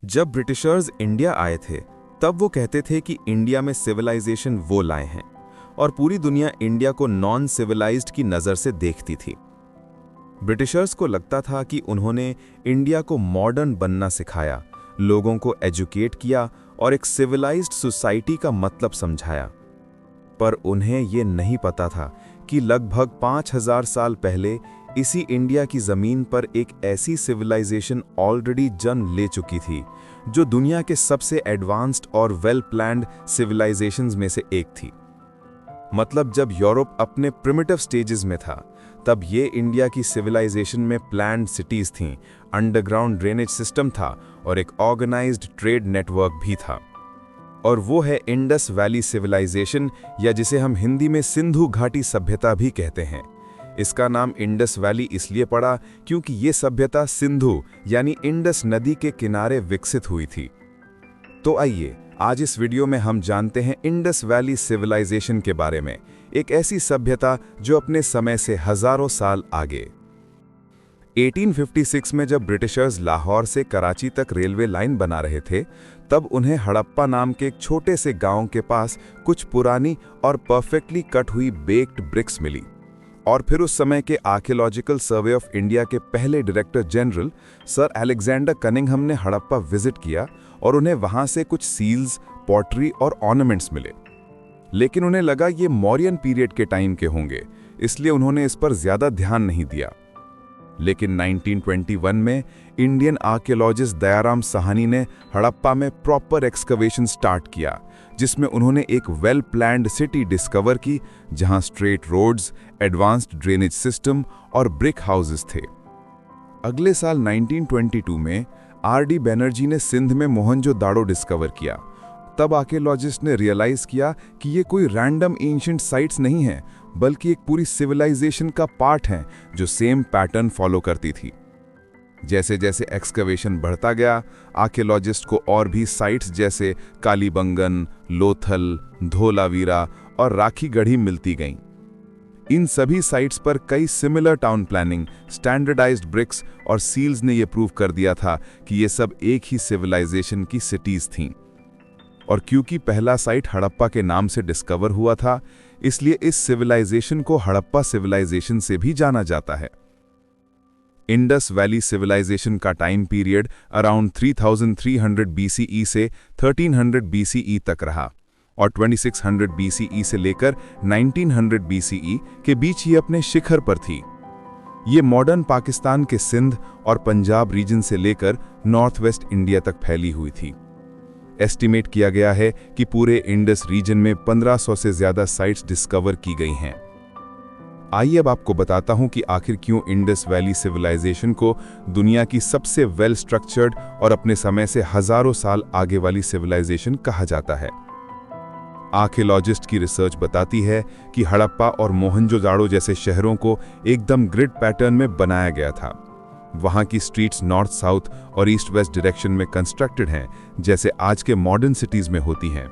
जब Britishers India आए थे, तब वो कहते थे कि इंडिया में सिविलाइजेशन वो लाए हैं और पूरी दुनिया इंडिया को नॉन सिविलाइज्ड की नज़र से देखती थी। ब्रिटिशर्स को लगता था कि उन्होंने इंडिया को मॉडर्न बनना सिखाया, लोगों को एजुकेट किया और एक सिविलाइज्ड सोसाइटी का मतलब समझाया। पर उन्हें ये नहीं पता था कि लगभग 5000 साल पहले इसी इंडिया की ज़मीन पर एक ऐसी सिविलाइजेशन ऑलरेडी जन्म ले चुकी थी, जो दुनिया के सबसे एडवांस्ड और वेल प्लान्ड सिविलाइजेशंस में से एक थी। मतलब जब यूरोप अपने प्रिमिटिव स्टेजेस में था, तब ये इंडिया की सिविलाइजेशन में प्लान्ड सिटीज़ थीं, अंडरग्राउंड ड्रेनेज सिस्टम था और एक ऑर्गेनाइज्ड ट्रेड नेटवर्क भी था। और वो है इंडस वैली सिविलाइजेशन, या जिसे हम हिंदी में सिंधु घाटी सभ्यता भी कहते हैं। इसका नाम इंडस वैली इसलिए पड़ा क्योंकि ये सभ्यता सिंधु यानी इंडस नदी के किनारे विकसित हुई थी। तो आइए आज इस वीडियो में हम जानते हैं इंडस वैली सिविलाइजेशन के बारे में, एक ऐसी सभ्यता जो अपने समय से हजारों साल आगे। 1856 में जब ब्रिटिशर्स लाहौर से कराची तक रेलवे लाइन बना रहे थे, तब उन्हें हड़प्पा नाम के एक छोटे से गांव के पास कुछ पुरानी और परफेक्टली कट हुई बेक्ड ब्रिक्स मिली। और फिर उस समय के आर्कियोलॉजिकल सर्वे ऑफ इंडिया के पहले director general sir Alexander Cunningham ने हड़प्पा विजिट किया और उन्हें वहां से कुछ सील्स, पॉटरी और ऑर्नामेंट्स मिले। लेकिन उन्हें लगा ये मौर्यन पीरियड के टाइम के होंगे, इसलिए उन्होंने इस पर ज्यादा ध्यान नहीं दिया। लेकिन 1921 में इंडियन आर्कियोलॉजिस्ट दयाराम साहनी ने हड़प्पा में प्रॉपर एक्सकवेशन स्टार्ट किया, जिसमें उन्होंने एक वेल प्लान्ड सिटी डिस्कवर की, जहां straight roads, advanced drainage system और ब्रिक हाउसेस थे। अगले साल 1922 में आर.डी. बैनर्जी ने सिंध में मोहनजोदाड़ो डिस्कवर किया। तब आर्कियोलॉजिस्ट ने रियलाइज किया कि ये कोई रैंडम एंशिएंट साइट्स नहीं हैं, बल्कि एक पूरी सिविलाइजेशन का पार्ट हैं जो सेम पैटर्न फॉलो करती थी। जैसे जैसे एक्सकवेशन बढ़ता गया, आर्कियोलॉजिस्ट को और भी साइट्स जैसे कालीबंगन, लोथल, धोलावीरा और राखीगढ़ी मिलती गईं। इन सभी साइट्स पर कई similar town planning, standardised bricks और सील्स ने यह प्रूव कर दिया था कि ये सब एक ही सिविलाइजेशन की सिटीज थीं। और क्योंकि पहला साइट हड़प्पा के नाम से डिस्कवर हुआ था, इसलिए इस सिविलाइजेशन को हड़प्पा सिविलाइजेशन से भी जाना जाता है। इंडस वैली सिविलाइजेशन का टाइम पीरियड अराउंड 3300 BCE से 1300 BCE तक रहा और 2600 BCE से लेकर 1900 BCE के बीच ये अपने शिखर पर थी। ये मॉडर्न पाकिस्तान के सिंध और पंजाब रीजन से लेकर नॉर्थ वेस्ट इंडिया तक फैली हुई थी। एस्टिमेट किया गया है कि पूरे इंडस रीजन में 1500 से ज्यादा साइट्स डिस्कवर की गई हैं। आइए अब आपको बताता हूं कि आखिर क्यों इंडस वैली सिविलाइजेशन को दुनिया की सबसे वेल स्ट्रक्चर्ड और अपने समय से हजारों साल आगे वाली सिविलाइजेशन कहा जाता है। आर्कियोलॉजिस्ट की रिसर्च बताती है कि हड़प्पा और मोहनजोदाड़ो जैसे शहरों को एकदम ग्रिड पैटर्न में बनाया गया था। वहां की स्ट्रीट्स नॉर्थ साउथ और ईस्ट वेस्ट डायरेक्शन में कंस्ट्रक्टेड हैं, जैसे आज के मॉडर्न सिटीज में होती हैं।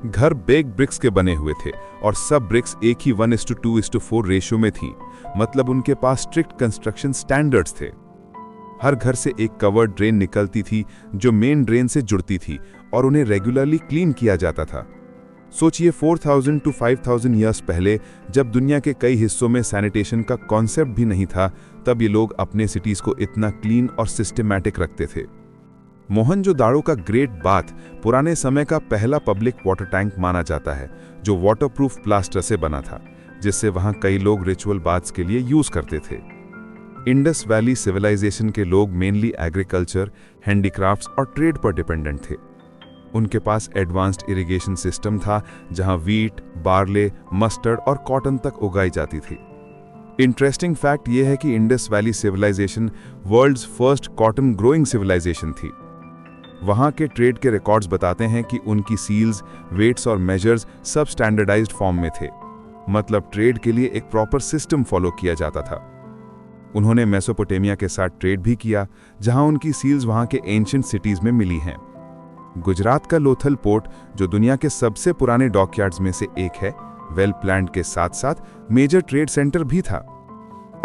घर बेक्ड ब्रिक्स के बने हुए थे और सब ब्रिक्स एक ही 1:2:4 रेशियो में थीं, मतलब उनके पास स्ट्रिक्ट कंस्ट्रक्शन स्टैंडर्ड्स थे। हर घर से एक कवर्ड ड्रेन निकलती थी जो मेन ड्रेन से जुड़ती थी और उन्हें रेगुलरली क्लीन किया जाता था। सोचिए 4000 to 5000 ईयर्स पहले, जब दुनिया के कई हिस्सों में सैनिटेशन का कॉन्सेप्ट भी नहीं था, तब ये लोग अपने सिटीज को इतना क्लीन और सिस्टमैटिक रखते थे। मोहनजोदाड़ो का ग्रेट बाथ पुराने समय का पहला पब्लिक वाटर टैंक माना जाता है, जो वाटरप्रूफ प्लास्टर से बना था, जिससे वहां कई लोग रिचुअल बाथ्स के लिए यूज करते थे। इंडस वैली सिविलाइजेशन के लोग मेनली एग्रीकल्चर, हैंडीक्राफ्ट्स और ट्रेड पर डिपेंडेंट थे। उनके पास एडवांस्ड इरिगेशन सिस्टम था, जहां वीट, बार्ले, मस्टर्ड और कॉटन तक उगाई जाती थी। इंटरेस्टिंग फैक्ट यह है कि Indus valley civilisation world's first cotton growing civilisation थी। वहां के ट्रेड के रिकॉर्ड्स बताते हैं कि उनकी सील्स, वेट्स और मेजर्स सब स्टैंडर्डाइज्ड फॉर्म में थे, मतलब ट्रेड के लिए एक प्रॉपर सिस्टम फॉलो किया जाता था। उन्होंने मेसोपोटामिया के साथ ट्रेड भी किया, जहां उनकी सील्स वहां के एंशिएंट सिटीज में मिली हैं। गुजरात का लोथल पोर्ट, जो दुनिया के सबसे पुराने डॉकयार्ड्स में से एक है, वेल प्लान्ड के साथ साथ मेजर ट्रेड सेंटर भी था।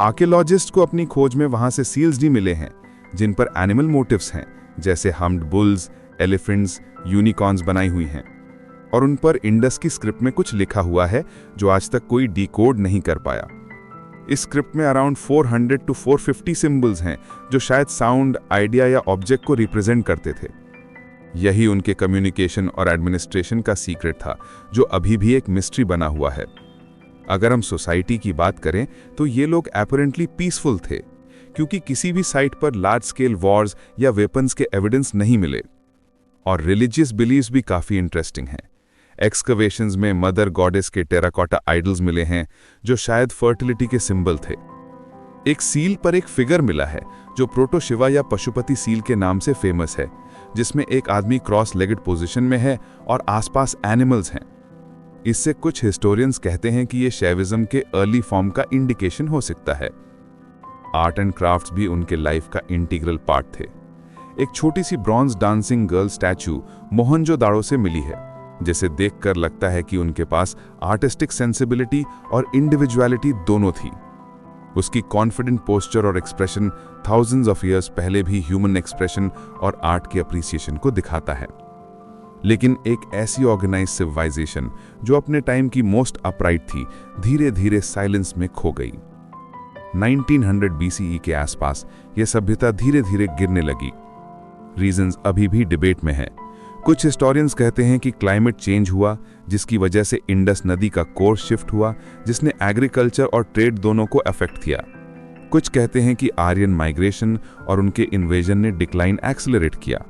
आर्कियोलॉजिस्ट को अपनी खोज में वहां से सील्स भी मिले हैं, जिन पर एनिमल मोटिव्स हैं, जैसे हम्प्ड बुल्स, एलिफेंट्स, यूनिकॉर्न्स बनाई हुई हैं, और उन पर इंडस की स्क्रिप्ट में कुछ लिखा हुआ है जो आज तक कोई डिकोड नहीं कर पाया। इस स्क्रिप्ट में अराउंड 400 to 450 सिंबल्स हैं जो शायद साउंड, आइडिया या ऑब्जेक्ट को रिप्रेजेंट करते थे। यही उनके कम्युनिकेशन और एडमिनिस्ट्रेशन का सीक्रेट था, जो अभी भी एक मिस्ट्री बना हुआ है। अगर हम सोसाइटी की बात करें तो ये लोग अपैरेंटली पीसफुल थे, क्योंकि किसी भी साइट पर लार्ज स्केल वॉर्स या वेपन्स के एविडेंस नहीं मिले। और रिलीजियस बिलीव्स भी काफ़ी इंटरेस्टिंग हैं। एक्सकवेशंस में मदर गॉडेस के टेराकोटा आइडल्स मिले हैं जो शायद फर्टिलिटी के सिंबल थे। एक सील पर एक फिगर मिला है जो प्रोटो शिवा या पशुपति सील के नाम से फेमस है, जिसमें एक आदमी क्रॉस लेगड पोजीशन में है और आसपास एनिमल्स हैं। इससे कुछ हिस्टोरियंस कहते हैं कि ये शैविज्म के अर्ली फॉर्म का इंडिकेशन हो सकता है। आर्ट एंड क्राफ्ट्स भी उनके लाइफ का इंटीग्रल पार्ट थे। एक छोटी सी bronze dancing girl statue Mohenjodaro से मिली है, जिसे देखकर लगता है कि उनके पास आर्टिस्टिक सेंसिबिलिटी और इंडिविजुअलिटी दोनों थी। उसकी कॉन्फिडेंट पोस्चर और एक्सप्रेशन थाउजेंड्स ऑफ ईयर्स पहले भी ह्यूमन एक्सप्रेशन और आर्ट के अप्रिसिएशन को दिखाता है। लेकिन एक ऐसी ऑर्गेनाइज्ड सिविलाइजेशन जो अपने टाइम की मोस्ट अपराइट थी, धीरे धीरे साइलेंस में खो गई। 1900 BCE के आसपास यह सभ्यता धीरे धीरे गिरने लगी। रीजंस अभी भी डिबेट में है। कुछ हिस्टोरियंस कहते हैं कि क्लाइमेट चेंज हुआ, जिसकी वजह से इंडस नदी का कोर्स शिफ्ट हुआ, जिसने एग्रीकल्चर और ट्रेड दोनों को अफेक्ट किया। कुछ कहते हैं कि आर्यन माइग्रेशन और उनके इन्वेजन ने डिक्लाइन एक्सेलरेट किया,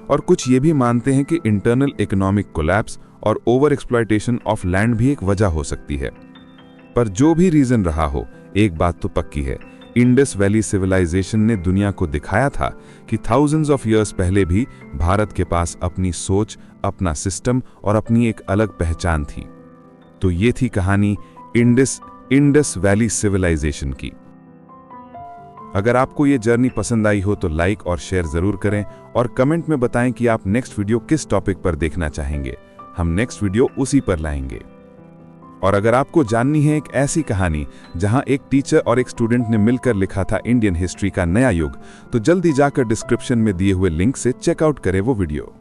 और कुछ ये भी मानते हैं कि इंटरनल इकोनॉमिक कोलैप्स और ओवर एक्सप्लॉयटेशन ऑफ लैंड भी एक वजह हो सकती है। पर जो भी रीजन रहा हो, एक बात तो पक्की है, इंडस वैली सिविलाइजेशन ने दुनिया को दिखाया था कि थाउजेंड्स ऑफ ईयर्स पहले भी भारत के पास अपनी सोच, अपना सिस्टम और अपनी एक अलग पहचान थी। तो ये थी कहानी इंडस वैली सिविलाइजेशन की। अगर आपको ये जर्नी पसंद आई हो तो लाइक और शेयर जरूर करें, और कमेंट में बताएं कि आप नेक्स्ट वीडियो किस टॉपिक पर देखना चाहेंगे। हम नेक्स्ट वीडियो उसी पर लाएंगे। और अगर आपको जाननी है एक ऐसी कहानी जहां एक टीचर और एक स्टूडेंट ने मिलकर लिखा था इंडियन हिस्ट्री का नया युग, तो जल्दी जाकर डिस्क्रिप्शन में दिए हुए लिंक से चेकआउट करें वो वीडियो।